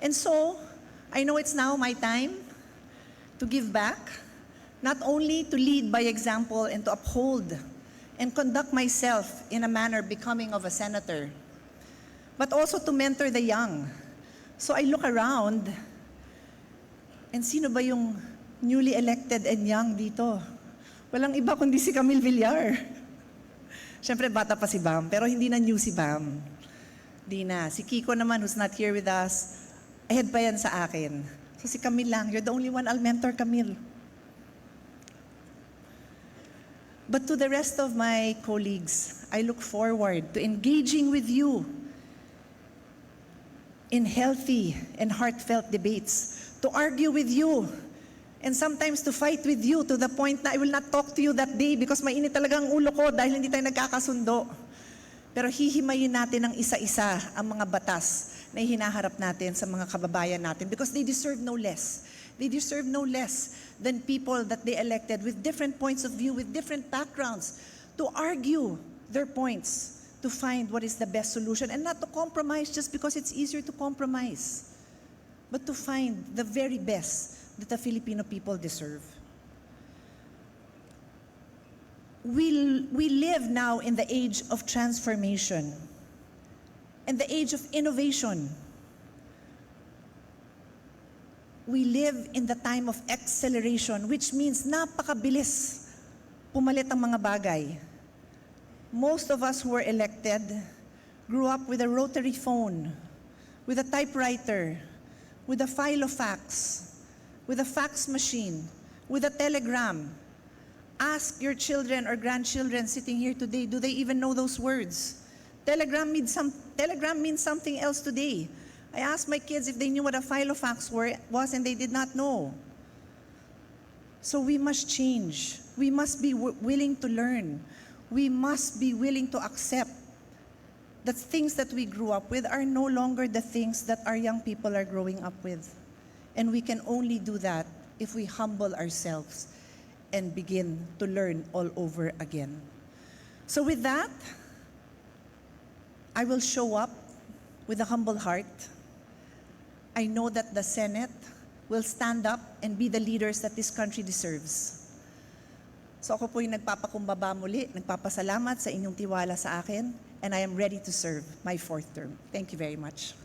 And so, I know it's now my time to give back, not only to lead by example and to uphold and conduct myself in a manner becoming of a senator, but also to mentor the young. So I look around, and sino ba yung newly elected and young dito? Walang iba kundi si Camille Villar. Siyempre, bata pa si Bam, pero hindi na new si Bam. Di na. Si Kiko naman, who's not here with us, ahead pa yan sa akin. So si Camille lang, you're the only one I'll mentor, Camille. But to the rest of my colleagues, I look forward to engaging with you in healthy and heartfelt debates, to argue with you, and sometimes to fight with you to the point na I will not talk to you that day because mainit talaga ang ulo ko dahil hindi tayo nagkakasundo. Pero hihimayin natin ng isa-isa ang mga batas na hinaharap natin sa mga kababayan natin because they deserve no less. They deserve no less than people that they elected with different points of view, with different backgrounds, to argue their points, to find what is the best solution, and not to compromise just because it's easier to compromise, but to find the very best that the Filipino people deserve. We live now in the age of transformation and the age of innovation. We live in the time of acceleration, which means napakabilis pumalit ang mga bagay. Most of us who were elected grew up with a rotary phone, with a typewriter, with a file of fax, with a fax machine, with a telegram. Ask your children or grandchildren sitting here today, do they even know those words? Telegram means something else today. I asked my kids if they knew what a file of fax was, and they did not know. So we must change. We must be willing to learn. We must be willing to accept that things that we grew up with are no longer the things that our young people are growing up with. And we can only do that if we humble ourselves and begin to learn all over again. So with that, I will show up with a humble heart. I know that the Senate will stand up and be the leaders that this country deserves. So ako po yung nagpapakumbaba muli, nagpapasalamat sa inyong tiwala sa akin, and I am ready to serve my 4th term. Thank you very much.